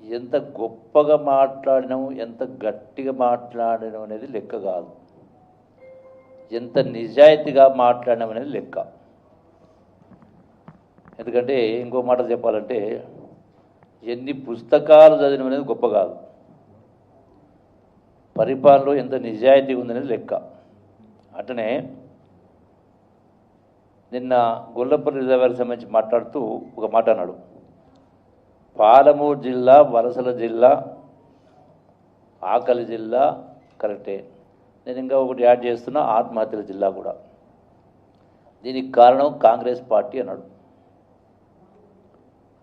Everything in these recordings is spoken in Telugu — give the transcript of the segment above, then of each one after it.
ఎంత గొప్పగా మాట్లాడినాము, ఎంత గట్టిగా మాట్లాడినాం అనేది లెక్క కాదు, ఎంత నిజాయితీగా మాట్లాడినాం అనేది లెక్క. ఎందుకంటే ఇంకో మాట చెప్పాలంటే ఎన్ని పుస్తకాలు చదివినాం అనేది గొప్ప కాదు, పరిపాలనలో ఎంత నిజాయితీ ఉందనేది లెక్క. అట్లనే నిన్న గొల్లపల్లి రిజర్వాయర్కి సంబంధించి మాట్లాడుతూ ఒక మాట అన్నాడు, పాలమూరు జిల్లా వలసల జిల్లా, ఆకలి జిల్లా కరెక్టే. నేను ఇంకా ఒకటి యాడ్ చేస్తున్నా, ఆత్మహత్యల జిల్లా కూడా. దీనికి కారణం కాంగ్రెస్ పార్టీ అన్నాడు.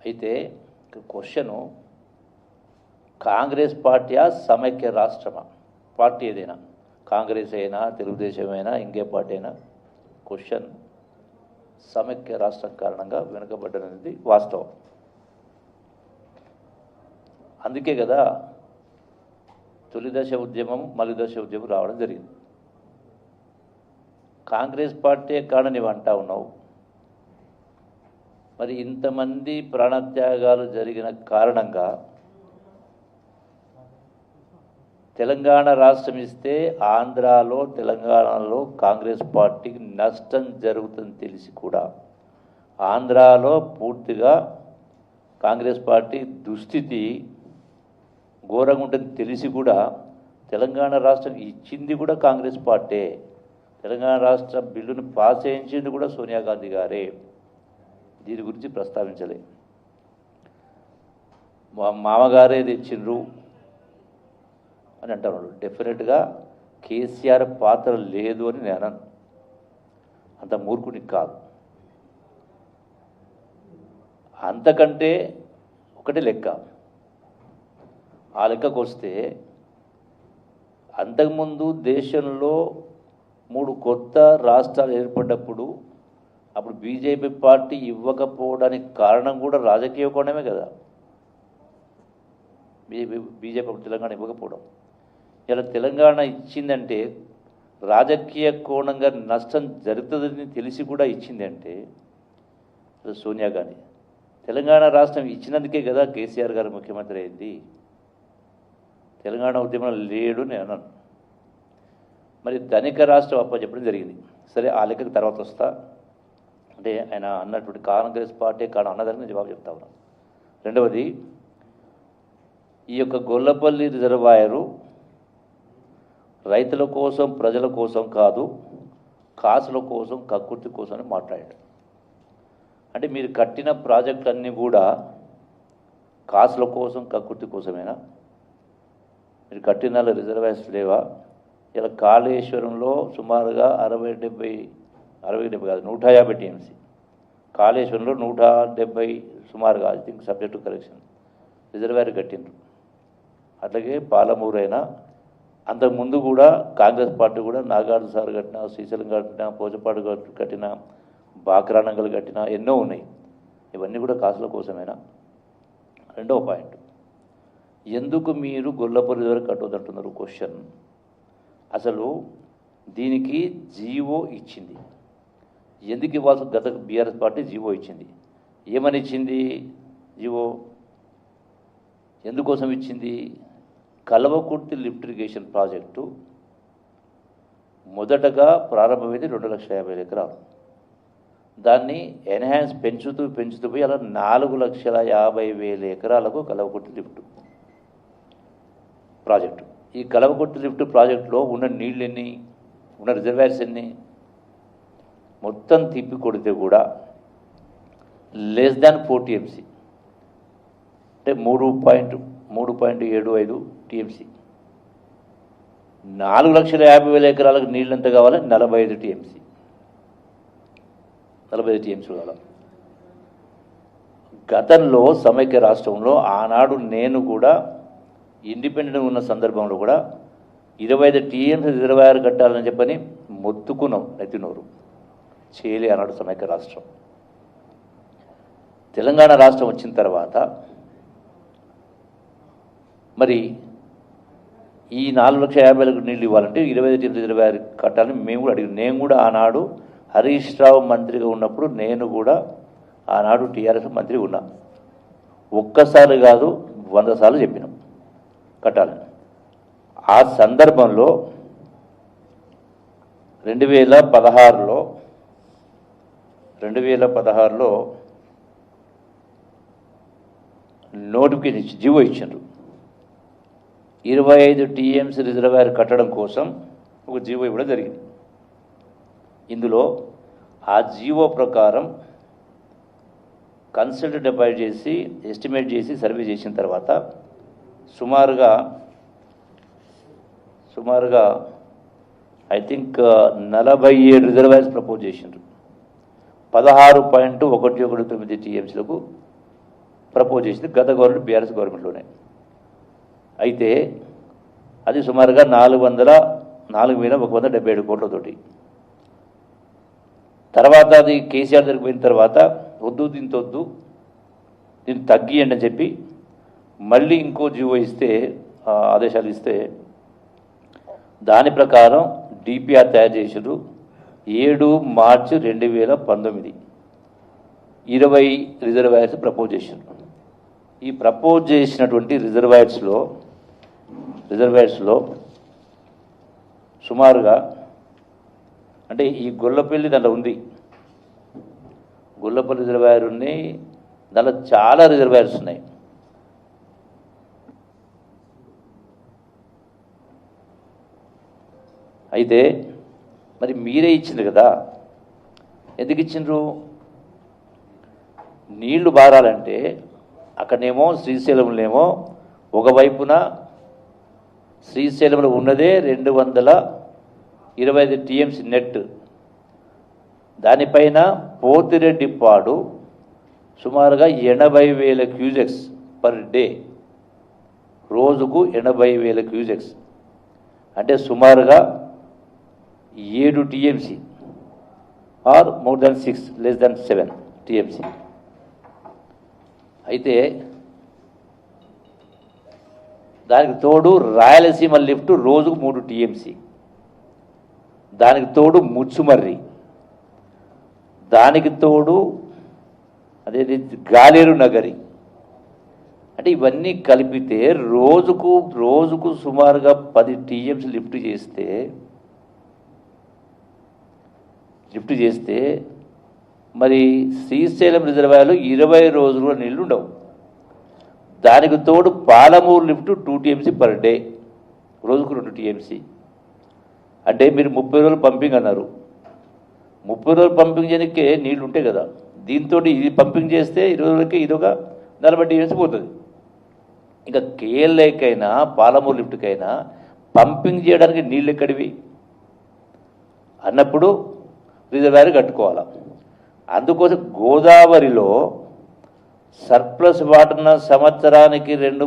అయితే క్వశ్చను, కాంగ్రెస్ పార్టీయా సమైక్య రాష్ట్రమా? పార్టీ ఏదైనా, కాంగ్రెస్ అయినా తెలుగుదేశం అయినా ఇంకే పార్టీ అయినా, క్వశ్చన్ సమైక్య రాష్ట్రం కారణంగా వెనుకబడ్డనేది వాస్తవం. అందుకే కదా తొలిదశ ఉద్యమం మలిదశ ఉద్యమం రావడం జరిగింది. కాంగ్రెస్ పార్టీ కారణం నీవు అంటా ఉన్నావు. మరి ఇంతమంది ప్రాణత్యాగాలు జరిగిన కారణంగా తెలంగాణ రాష్ట్రం ఇస్తే ఆంధ్రాలో తెలంగాణలో కాంగ్రెస్ పార్టీకి నష్టం జరుగుతుందని తెలిసి కూడా, ఆంధ్రాలో పూర్తిగా కాంగ్రెస్ పార్టీ దుస్థితి ఘోరంగా ఉంటుందని తెలిసి కూడా తెలంగాణ రాష్ట్రం ఇచ్చింది కూడా కాంగ్రెస్ పార్టీ. తెలంగాణ రాష్ట్ర బిల్లును పాస్ చేయించింది కూడా సోనియా గాంధీ గారే. దీని గురించి ప్రస్తావించలే. మా మామగారే తెచ్చిండ్రు అని అంటున్నాడు. డెఫినెట్గా కేసీఆర్ పాత్ర లేదు అని నేను అనను, అంత మూర్ఖుని కాదు. అంతకంటే ఒకటి లెక్క. ఆ లెక్కకు వస్తే అంతకుముందు దేశంలో 3 కొత్త రాష్ట్రాలు ఏర్పడ్డప్పుడు అప్పుడు బీజేపీ పార్టీ ఇవ్వకపోవడానికి కారణం కూడా రాజకీయ కోణమే కదా. బీజేపీ తెలంగాణ ఇవ్వకపోవడం, ఇలా తెలంగాణ ఇచ్చిందంటే రాజకీయ కోణంగా నష్టం జరుగుతుందని తెలిసి కూడా ఇచ్చిందంటే సోనియా గాంధీ. తెలంగాణ రాష్ట్రం ఇచ్చినందుకే కదా కేసీఆర్ గారు ముఖ్యమంత్రి అయింది. తెలంగాణ ఉద్యమంలో లేడు నేను అన్నాను. మరి ధనిక రాష్ట్రం అప్పచెప్పడం జరిగింది. సరే, ఆ లెక్కకి తర్వాత వస్తా. అంటే ఆయన అన్నటువంటి కాంగ్రెస్ పార్టీ కారణం అన్నదానికి జవాబు చెప్తా ఉన్నాను. రెండవది, ఈ యొక్క గొల్లపల్లి రిజర్వాయరు రైతుల కోసం ప్రజల కోసం కాదు, కాసుల కోసం కక్కుర్తి కోసం అని మాట్లాడాడు. అంటే మీరు కట్టిన ప్రాజెక్టులన్నీ కూడా కాసుల కోసం కక్కుర్తి కోసమేనా? మీరు కట్టిన రిజర్వాయర్స్ లేవా? ఇలా కాళేశ్వరంలో సుమారుగా 60-70 కాదు 150 టీఎంసీ, కాళేశ్వరంలో 170 సుమారుగా, I think subject correction, reservoir కట్టిండ్రు. అట్లాగే పాలమూరు అయినా అంతకుముందు కూడా కాంగ్రెస్ పార్టీ కూడా నాగార్జున సార్ కట్టిన, శ్రీశైలం కట్టిన, పోచపాడు కట్టిన, బాక్రానంగల్ కట్టిన ఎన్నో ఉన్నాయి. ఇవన్నీ కూడా కాసుల కోసమేనా? రెండవ పాయింట్, ఎందుకు మీరు గొల్లపల్లి వరకు కట్టొద్దంటున్నారు? క్వశ్చన్, అసలు దీనికి జీవో ఇచ్చింది ఎందుకు ఇవ్వాల్సి? గత బీఆర్ఎస్ పార్టీ జీవో ఇచ్చింది. ఏమని ఇచ్చింది జీవో? ఎందుకోసం ఇచ్చింది? కల్వకుర్తి లిఫ్ట్ ఇరిగేషన్ ప్రాజెక్టు మొదటగా ప్రారంభమైంది 2,50,000 ఎకరాలు. దాన్ని ఎన్హాన్స్ పెంచుతూ పోయి అలా 4,50,000 ఎకరాలకు కల్వకుర్తి లిఫ్ట్ ప్రాజెక్టు. ఈ కల్వకుర్తి లిఫ్ట్ ప్రాజెక్టులో ఉన్న నీళ్ళు ఎన్ని, ఉన్న రిజర్వాయర్స్ ఎన్ని? మొత్తం తిప్పి కొడితే కూడా లెస్ దాన్ 4 టీఎంసీ, అంటే 3.75 టీఎంసీ. 4,50,000 ఎకరాలకు నీళ్ళు ఎంత కావాలి? 45 టీఎంసీ. 45 టీఎంసీలు కావాలి. గతంలో సమైక్య రాష్ట్రంలో ఆనాడు నేను కూడా ఇండిపెండెంట్ ఉన్న సందర్భంలో కూడా 25 టీఎంసీ రిజర్వాయర్ కట్టాలని చెప్పని మొత్తుకున్నాం, నెత్తినోరు చేయలే అన్నాడు సమైక్య రాష్ట్రం. తెలంగాణ రాష్ట్రం వచ్చిన తర్వాత మరి ఈ 4,50,000 నీళ్ళు ఇవ్వాలంటే 25 టీఎంసీ రిజర్వాయర్ కట్టాలని మేము కూడా అడిగాం. నేను కూడా ఆనాడు హరీష్ రావు మంత్రిగా ఉన్నప్పుడు నేను కూడా ఆనాడు టీఆర్ఎస్ మంత్రి ఉన్నా. ఒక్కసారి కాదు 100 సార్లు చెప్పినాం కట్టాలని. ఆ సందర్భంలో 2016లో నోటిఫికేషన్ ఇచ్చి జీవో ఇచ్చిండ్రు. 25 టీఎంసీ రిజర్వాయర్ కట్టడం కోసం ఒక జీవో ఇవ్వడం జరిగింది. ఇందులో ఆ జీవో ప్రకారం కన్సల్టెంట్ అపాయింట్ చేసి ఎస్టిమేట్ చేసి సర్వే చేసిన తర్వాత సుమారుగా ఐ థింక్ 47 రిజర్వాయర్స్ ప్రపోజ్ చేసిండ్రు. 16.119 టీఎంసీలకు ప్రపోజ్ చేసింది గత గవర్నమెంట్ బీఆర్ఎస్ గవర్నమెంట్లోనే. అయితే అది సుమారుగా 4,177 కోట్లతోటి. తర్వాత అది కేసీఆర్ దగ్గరికి పోయిన తర్వాత దీంతో దీన్ని తగ్గియండి అని చెప్పి మళ్ళీ ఇంకో జీవో ఇస్తే ఆదేశాలు ఇస్తే దాని ప్రకారం డిపిఆర్ తయారు చేసారు. 7 మార్చి 2019 20 రిజర్వాయర్స్ ప్రపోజ్ చేశారు. ఈ ప్రపోజ్ చేసినటువంటి రిజర్వాయర్స్లో సుమారుగా అంటే ఈ గొల్లపల్లి దాంట్లో ఉంది, గొల్లపల్లి రిజర్వాయర్ ఉన్నాయి, దాంట్లో చాలా రిజర్వాయర్స్ ఉన్నాయి. అయితే మరి మీరే ఇచ్చిండ్రు కదా, ఎందుకు ఇచ్చిండ్రు? నీళ్లు బారాలంటే అక్కడనేమో శ్రీశైలంలోనేమో ఒకవైపున శ్రీశైలంలో ఉన్నదే 225 టీఎంసీ నెట్, దానిపైన పోతిరెడ్డిపాడు సుమారుగా 80,000 క్యూజెక్స్ పర్ డే, రోజుకు 80,000 క్యూజెక్స్ అంటే సుమారుగా 7 TMC or more than 6 less than 7 TMC. అయితే దానికి తోడు రాయలసీమ లిఫ్ట్ రోజుకు 3 టీఎంసీ, దానికి తోడు ముచ్చుమర్రి, దానికి తోడు అదేది గాలేరు నగరి. అంటే ఇవన్నీ కలిపితే రోజుకు సుమారుగా 10 టీఎంసీ లిఫ్ట్ చేస్తే మరి శ్రీశైలం రిజర్వాయర్లో 20 రోజులు నీళ్లు ఉండవు. దానికి తోడు Palamuru lift 2 TMC per day, రోజుకు 2 టీఎంసీ. అంటే మీరు 30 రోజులు పంపింగ్ అన్నారు, 30 రోజులు పంపింగ్ చేయడానికే నీళ్లు ఉంటాయి కదా, దీంతో ఇది పంపింగ్ చేస్తే 20 రోజులకి ఇదొక 40 టీఎంసీ పోతుంది. ఇంకా కేఎల్ఐకైనా పాలమూరు లిఫ్ట్కైనా పంపింగ్ చేయడానికి నీళ్ళు ఎక్కడివి అన్నప్పుడు రిజర్వాయర్ కట్టుకోవాలా. అందుకోసం గోదావరిలో సర్ప్లస్ వాటర్ సంవత్సరానికి 2-3